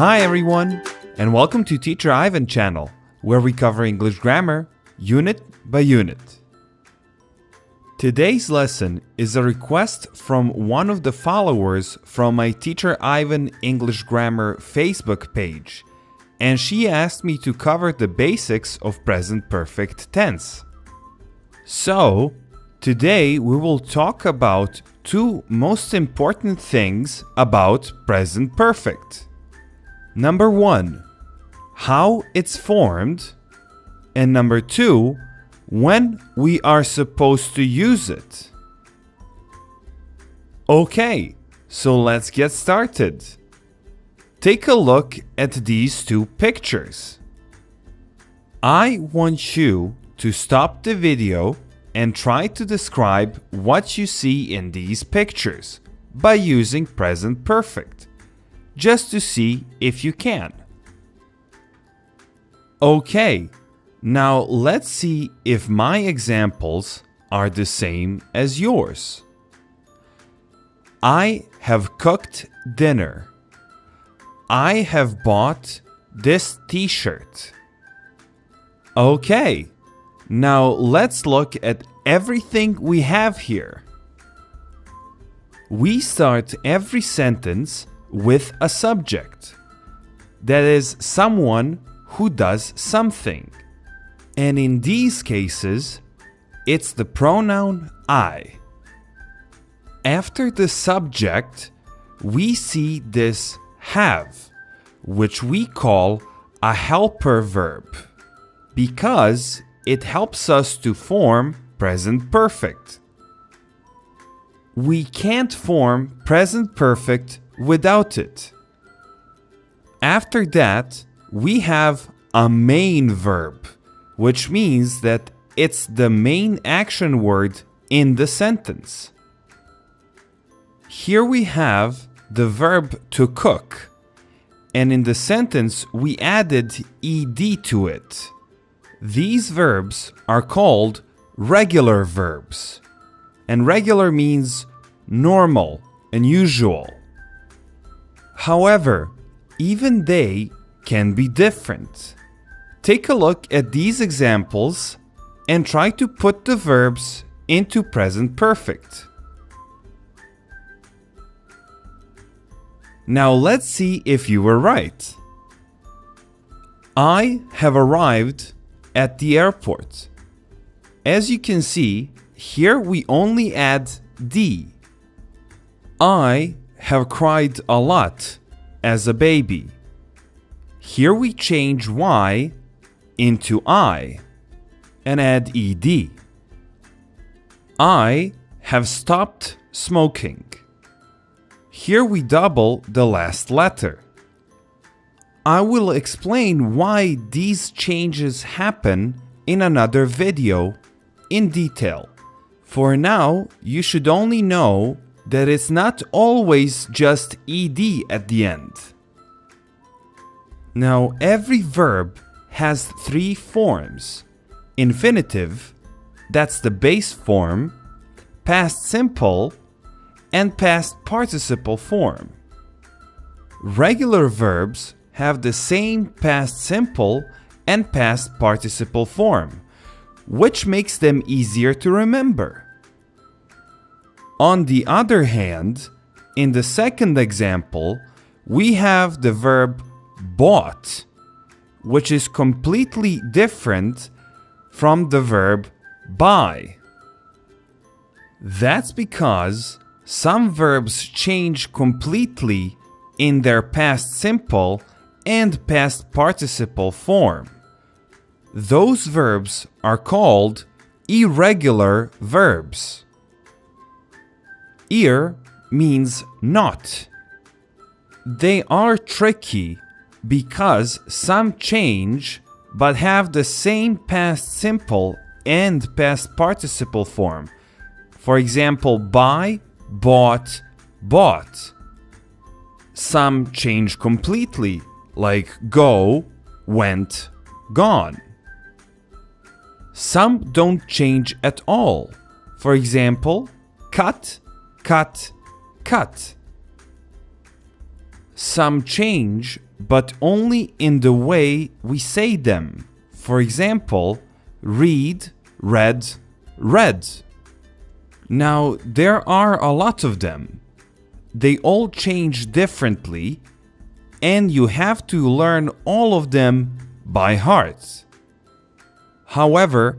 Hi everyone, and welcome to Teacher Ivan channel, where we cover English grammar unit by unit. Today's lesson is a request from one of the followers from my Teacher Ivan English Grammar Facebook page, and she asked me to cover the basics of present perfect tense. So, today we will talk about two most important things about present perfect. Number one, how it's formed, and number two, when we are supposed to use it. Okay, so let's get started. Take a look at these two pictures. I want you to stop the video and try to describe what you see in these pictures by using present perfect, just to see if you can. Okay, now let's see if my examples are the same as yours. I have cooked dinner. I have bought this t-shirt. Okay, now let's look at everything we have here. We start every sentence with a subject. That is someone who does something. And in these cases, it's the pronoun I. After the subject, we see this have, which we call a helper verb, because it helps us to form present perfect. We can't form present perfect without it. After that, we have a main verb, which means that it's the main action word in the sentence. Here we have the verb to cook, and in the sentence we added ed to it. These verbs are called regular verbs, and regular means normal and usual. However, even they can be different. Take a look at these examples and try to put the verbs into present perfect. Now let's see if you were right. I have arrived at the airport. As you can see, here we only add D. I have cried a lot as a baby. Here we change Y into I and add ed. I have stopped smoking. Here we double the last letter. I will explain why these changes happen in another video in detail. For now, you should only know that it's not always just ed at the end. Now, every verb has three forms: infinitive, that's the base form, past simple, and past participle form. Regular verbs have the same past simple and past participle form, which makes them easier to remember. On the other hand, in the second example, we have the verb bought, which is completely different from the verb buy. That's because some verbs change completely in their past simple and past participle form. Those verbs are called irregular verbs. Ir means not. They are tricky because some change but have the same past simple and past participle form. For example, buy, bought, bought. Some change completely, like go, went, gone. Some don't change at all. For example, cut, cut, cut. some change, but only in the way we say them. For example, read, read, read. Now, there are a lot of them. They all change differently, and you have to learn all of them by heart. However,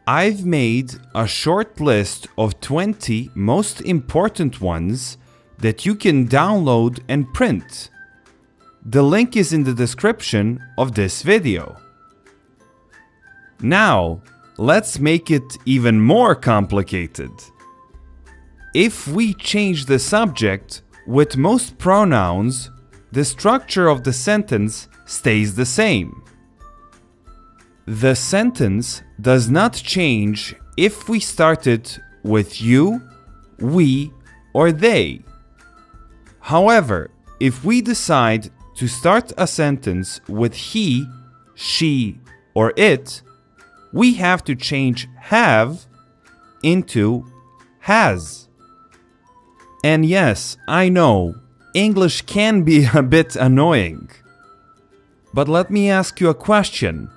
I've made a short list of 20 most important ones that you can download and print. The link is in the description of this video. Now, let's make it even more complicated. If we change the subject with most pronouns, the structure of the sentence stays the same. The sentence does not change if we start it with you, we, or they. However, if we decide to start a sentence with he, she, or it, we have to change have into has. And yes, I know, English can be a bit annoying. But let me ask you a question.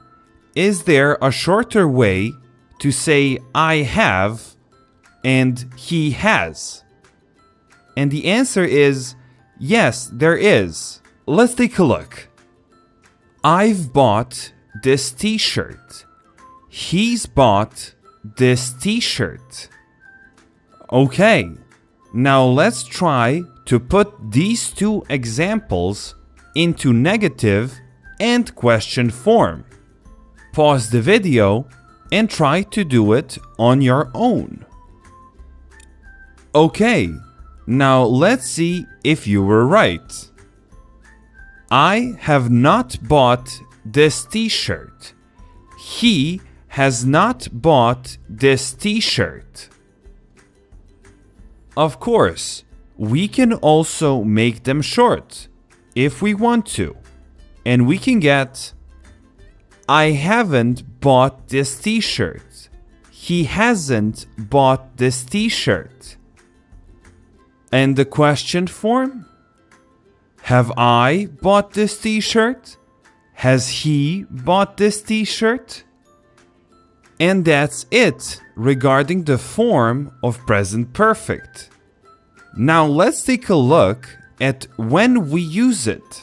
Is there a shorter way to say I have and he has? And the answer is yes, there is. Let's take a look. I've bought this t-shirt. He's bought this t-shirt. Okay, now let's try to put these two examples into negative and question form. Pause the video and try to do it on your own. Okay, now let's see if you were right. I have not bought this t-shirt. He has not bought this t-shirt. Of course, we can also make them short if we want to, and we can get I haven't bought this t-shirt. He hasn't bought this t-shirt. And the question form? Have I bought this t-shirt? Has he bought this t-shirt? And that's it regarding the form of present perfect. Now let's take a look at when we use it.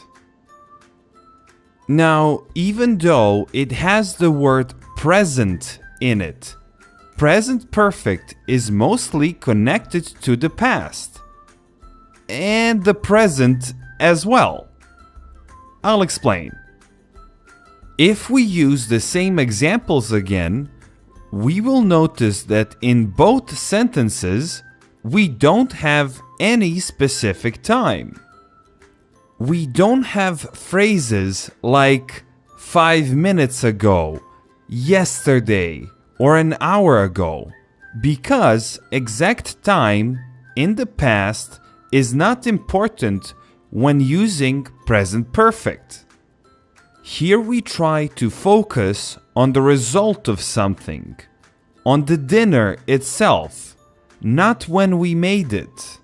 Now, even though it has the word present in it, present perfect is mostly connected to the past and the present as well. I'll explain. If we use the same examples again, we will notice that in both sentences, we don't have any specific time. We don't have phrases like 5 minutes ago, yesterday, or an hour ago, because exact time in the past is not important when using present perfect. Here we try to focus on the result of something, on the dinner itself, not when we made it.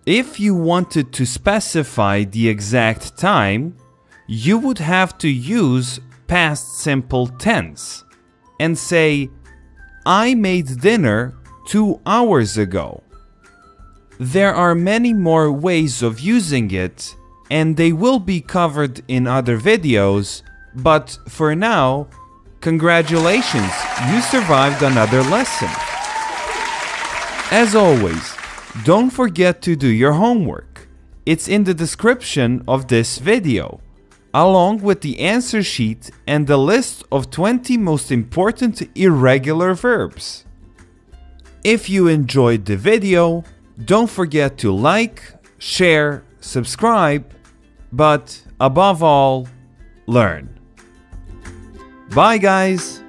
If you wanted to specify the exact time, you would have to use past simple tense and say, I made dinner 2 hours ago. There are many more ways of using it, and they will be covered in other videos, but for now, congratulations, you survived another lesson. As always, don't forget to do your homework. It's in the description of this video, along with the answer sheet and the list of 20 most important irregular verbs. If you enjoyed the video, don't forget to like, share, subscribe, but above all, learn. Bye guys!